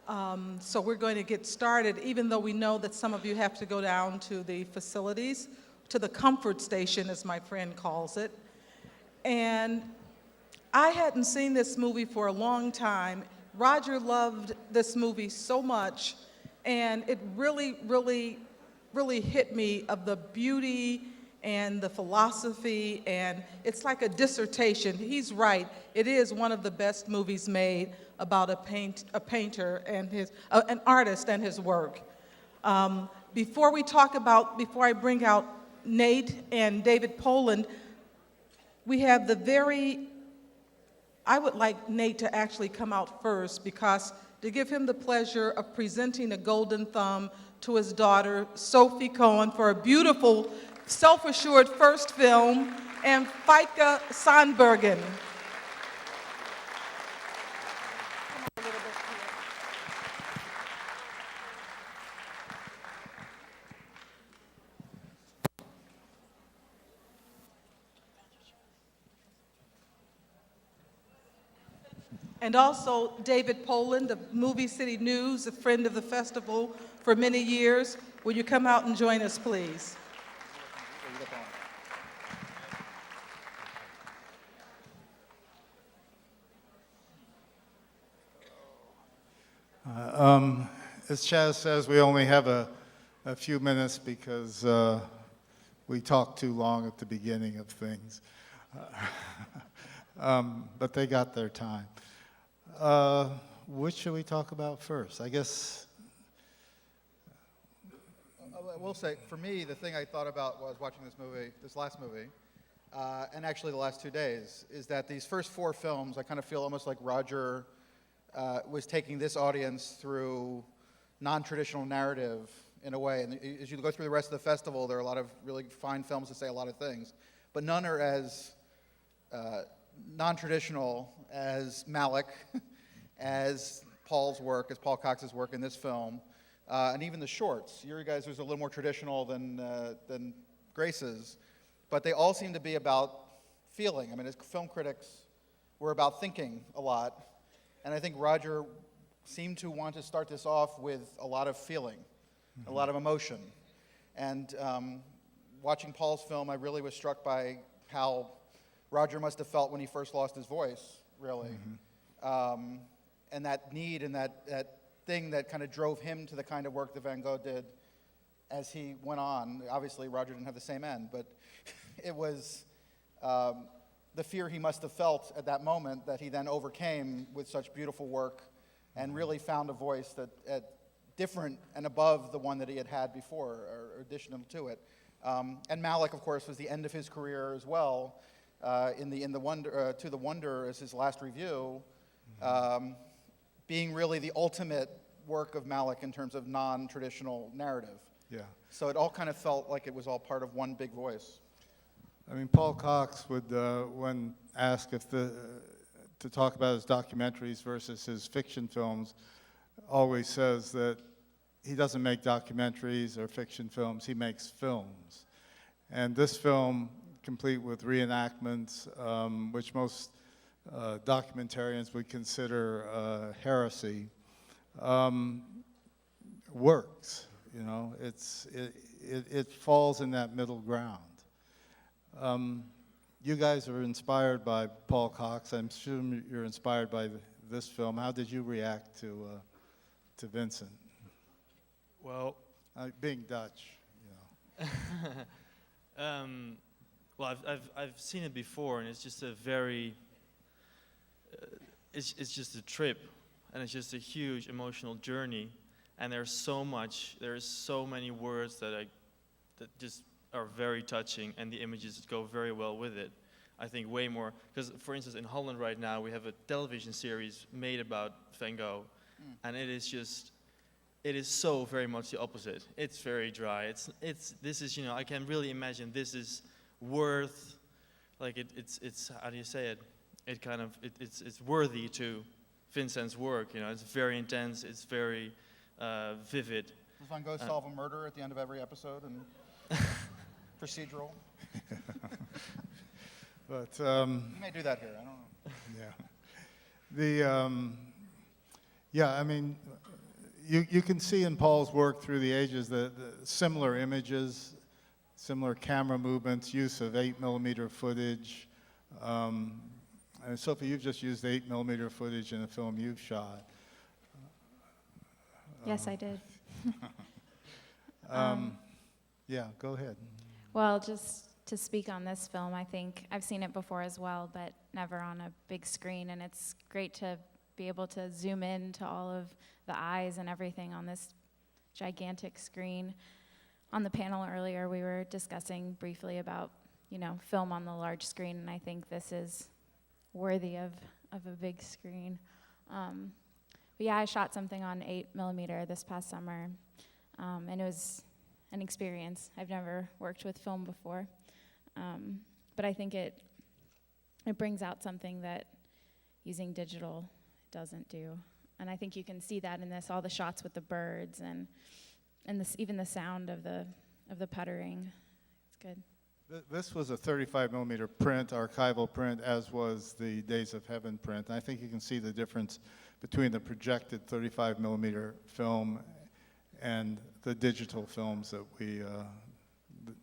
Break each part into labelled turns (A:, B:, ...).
A: So we're going to get started, even though we know that some of you have to go down to the facilities, to the comfort station, as my friend calls it. And I hadn't seen this movie for a long time. Roger loved this movie so much, and it really, really, really hit me of the beauty and the philosophy, and it's like a dissertation. He's right. It is one of the best movies made about a painter and an artist and his work. Before I bring out Nate and David Poland, we have I would like Nate to actually come out first, because to give him the pleasure of presenting a golden thumb to his daughter, Sophie Kohn, for a beautiful, self-assured first film, and Feike Santbergen. And also David Poland of Movie City News, a friend of the festival for many years. Will you come out and join us, please?
B: As Chaz says, we only have a few minutes because we talked too long at the beginning of things. But they got their time. Which should we talk about first? I guess.
C: I will say, for me, the thing I thought about while I was watching this last movie, and actually the last 2 days, is that these first 4 films, I kind of feel almost like Roger was taking this audience through non-traditional narrative in a way. And as you go through the rest of the festival, there are a lot of really fine films that say a lot of things, but none are as non-traditional as Malick, as Paul's work, as Paul Cox's work in this film, and even the shorts. Your guys was a little more traditional than Grace's, but they all seem to be about feeling. I mean, as film critics, we're about thinking a lot, and I think Roger seemed to want to start this off with a lot of feeling, a lot of emotion. And watching Paul's film, I really was struck by how Roger must have felt when he first lost his voice, really. And that need and that thing that kind of drove him to the kind of work that Van Gogh did as he went on. Obviously, Roger didn't have the same end, but it was the fear he must have felt at that moment that he then overcame with such beautiful work and really found a voice that different and above the one that he had before, or additional to it. And Malick, of course, was the end of his career as well. In the Wonder, To the Wonder as his last review, being really the ultimate work of Malick in terms of non-traditional narrative.
B: Yeah.
C: So it all kind of felt like it was all part of one big voice.
B: I mean, Paul Cox would, when asked to talk about his documentaries versus his fiction films, always says that he doesn't make documentaries or fiction films, he makes films. And this film, complete with reenactments, which most documentarians would consider heresy, works. You know, it falls in that middle ground. You guys are inspired by Paul Cox. I'm sure you're inspired by this film. How did you react to Vincent?
D: Well,
B: being Dutch, you know.
D: Well, I've seen it before, and it's just a very, it's just a trip, and it's just a huge emotional journey, and there's so many words that just are very touching, and the images go very well with it. I think way more, because for instance, in Holland right now, we have a television series made about Van Gogh, and it is so very much the opposite. It's very dry. This is, you know, I can really imagine this is worth, like it's how do you say it? It's worthy to Vincent's work. You know, it's very intense. It's very vivid.
C: Does Van Gogh solve a murder at the end of every episode and procedural?
B: But
C: you may do that here. I don't know.
B: yeah, I mean, you can see in Paul's work through the ages the similar images, similar camera movements, use of 8mm footage. And Sophie, you've just used 8mm footage in a film you've shot.
E: Yes, I did.
B: Yeah, go ahead.
E: Well, just to speak on this film, I think I've seen it before as well, but never on a big screen, and it's great to be able to zoom in to all of the eyes and everything on this gigantic screen. On the panel earlier, we were discussing briefly about, film on the large screen, and I think this is worthy of a big screen. But yeah, I shot something on 8mm this past summer, and it was an experience. I've never worked with film before, but I think it brings out something that using digital doesn't do. And I think you can see that in this, all the shots with the birds and this, even the sound of the puttering. It's good.
B: This was a 35mm print, archival print, as was the Days of Heaven print. And I think you can see the difference between the projected 35mm film and the digital films that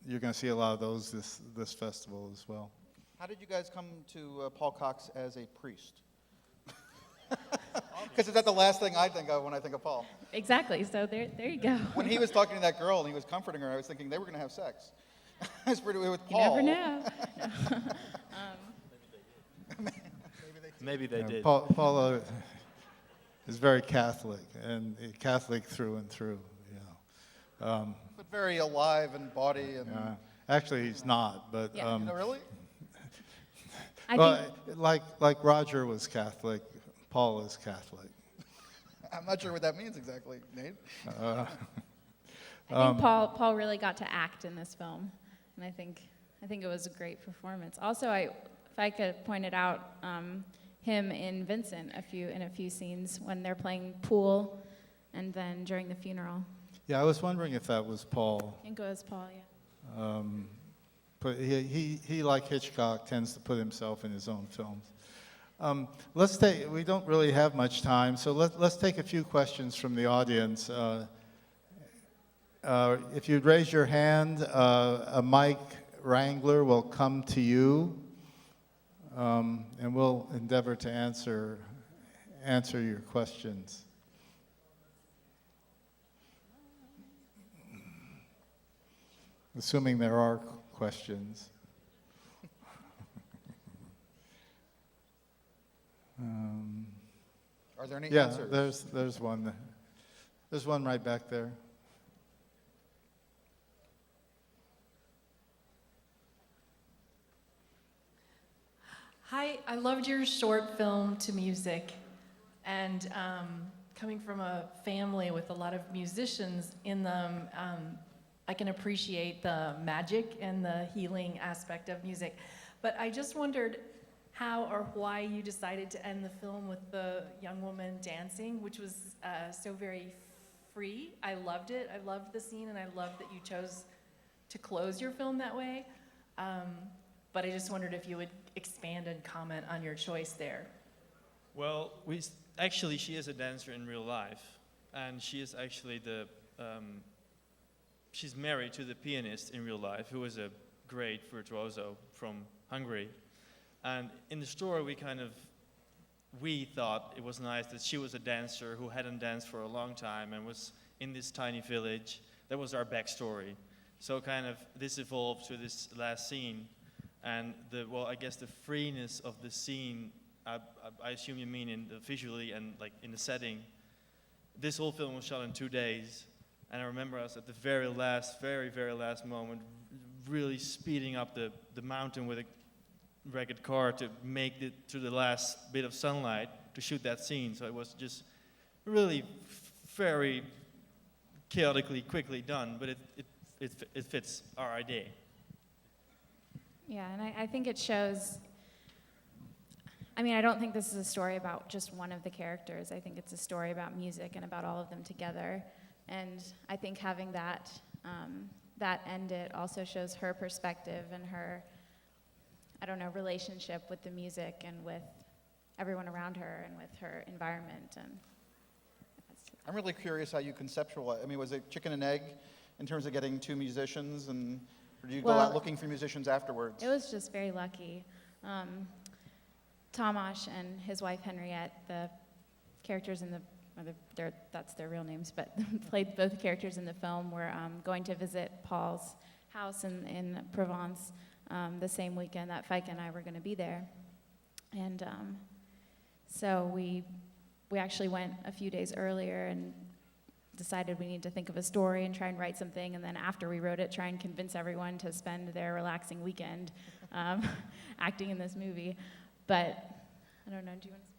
B: you're going to see a lot of those this festival as well.
C: How did you guys come to Paul Cox as a priest? Because is that the last thing I think of when I think of Paul?
E: Exactly, so there you go.
C: When he was talking to that girl and he was comforting her, I was thinking they were going to have sex. With
E: You
C: Paul.
E: never know.
D: Maybe they
B: Yeah,
D: did.
B: Paul is very Catholic, and Catholic through and through.
C: But very alive in body and.
B: Actually, he's not, but
E: Yeah.
C: No, really?
E: I
B: well,
E: think
B: like Roger was Catholic, Paul is Catholic.
C: I'm not sure what that means exactly, Nate.
E: I think Paul really got to act in this film, and I think it was a great performance. Also, Feike pointed out him in Vincent in a few scenes when they're playing pool, and then during the funeral.
B: Yeah, I was wondering if that was Paul.
E: I think it was Paul, yeah.
B: But he, like Hitchcock, tends to put himself in his own films. We don't really have much time, so let's take a few questions from the audience. If you'd raise your hand, a mic wrangler will come to you, and we'll endeavor to answer your questions. Assuming there are questions.
C: Are there any
B: Yeah,
C: answers?
B: there's one. There's one right back there.
F: Hi, I loved your short film to music, and coming from a family with a lot of musicians in them, I can appreciate the magic and the healing aspect of music. But I just wondered how or why you decided to end the film with the young woman dancing, which was so very free. I loved it. I loved the scene, and I loved that you chose to close your film that way. But I just wondered if you would expand and comment on your choice there.
D: Well, actually, she is a dancer in real life, and she is actually she's married to the pianist in real life, who is a great virtuoso from Hungary. And in the story, we thought it was nice that she was a dancer who hadn't danced for a long time and was in this tiny village. That was our backstory. So this evolved to this last scene. And I guess the freeness of the scene, I assume you mean visually and like in the setting. This whole film was shot in 2 days, and I remember us at the very last moment, really speeding up the mountain with a ragged car to make it to the last bit of sunlight to shoot that scene. So it was just really very chaotically quickly done, but it fits our idea.
E: Yeah, and I think it shows, I don't think this is a story about just one of the characters. I think it's a story about music and about all of them together. And I think having that end it also shows her perspective and her, relationship with the music and with everyone around her and with her environment. And
C: I'm really curious how you conceptualize. I mean, was it chicken and egg in terms of getting two musicians, and or did you go
E: Well,
C: out looking for musicians afterwards?
E: It was just very lucky. Tomasz and his wife Henriette, the characters in that's their real names, but played both characters in the film, were going to visit Paul's house in Provence the same weekend that Feike and I were going to be there. And so we actually went a few days earlier and decided we need to think of a story and try and write something, and then after we wrote it, try and convince everyone to spend their relaxing weekend acting in this movie. But I don't know, do you want to speak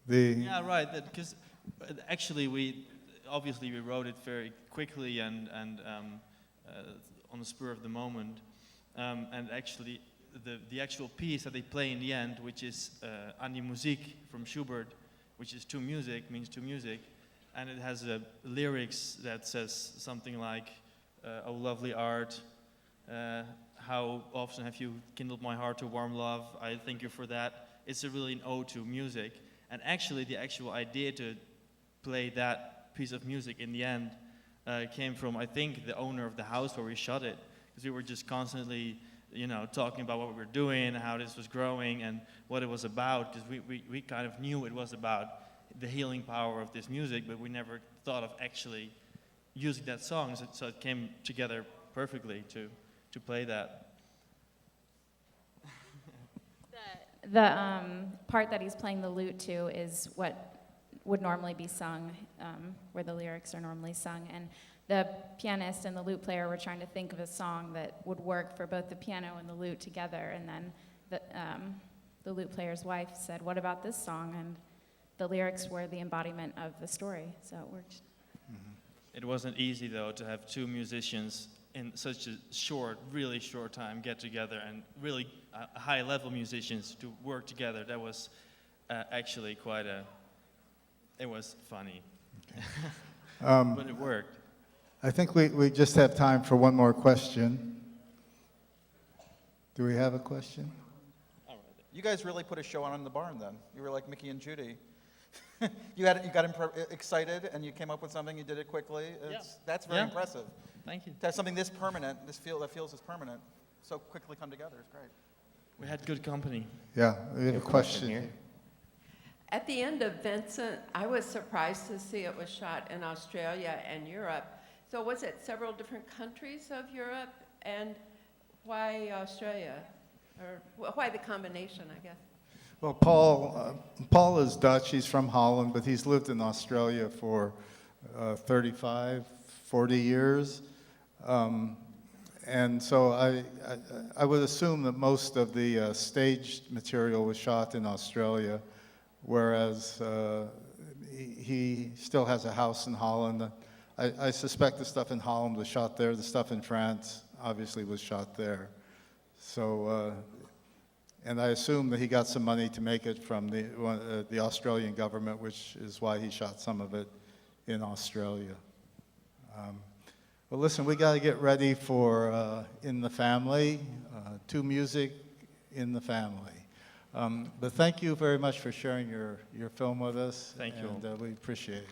B: The
D: Yeah, right. Because actually, we wrote it very quickly and on the spur of the moment. And actually, the actual piece that they play in the end, which is An die Musik from Schubert, which is to music, means to music, and it has lyrics that says something like, "Oh, lovely art, how often have you kindled my heart to warm love? I thank you for that." It's really an ode to music. And actually, the actual idea to play that piece of music in the end came from, I think, the owner of the house where we shot it. Because we were just constantly, talking about what we were doing, how this was growing, and what it was about. Because we kind of knew it was about the healing power of this music, but we never thought of actually using that song. So it came together perfectly to play that.
E: The part that he's playing the lute to is what would normally be sung, where the lyrics are normally sung. And the pianist and the lute player were trying to think of a song that would work for both the piano and the lute together. And then the lute player's wife said, "What about this song?" And the lyrics were the embodiment of the story, so it worked.
D: It wasn't easy, though, to have two musicians in such a really short time get together, and really high-level musicians to work together. That was actually it was funny.
B: Okay.
D: But it worked.
B: I think we just have time for one more question. Do we have a question?
C: You guys really put a show on in the barn then. You were like Mickey and Judy. you got excited and you came up with something, you did it quickly. That's very impressive.
D: Thank you.
C: To have something this permanent, that feels this permanent, so quickly come together is great.
D: We had good company.
B: Yeah, we have a question
G: here. At the end of Vincent, I was surprised to see it was shot in Australia and Europe. So was it several different countries of Europe, and why Australia? Or why the combination, I guess?
B: Well, Paul is Dutch. He's from Holland, but he's lived in Australia for 35, 40 years. And so I would assume that most of the staged material was shot in Australia, whereas he still has a house in Holland. I suspect the stuff in Holland was shot there. The stuff in France obviously was shot there. So, and I assume that he got some money to make it from the Australian government, which is why he shot some of it in Australia. Well, listen, we got to get ready for In the Family, to music in the family. But thank you very much for sharing your film with us.
D: Thank you.
B: And we appreciate it.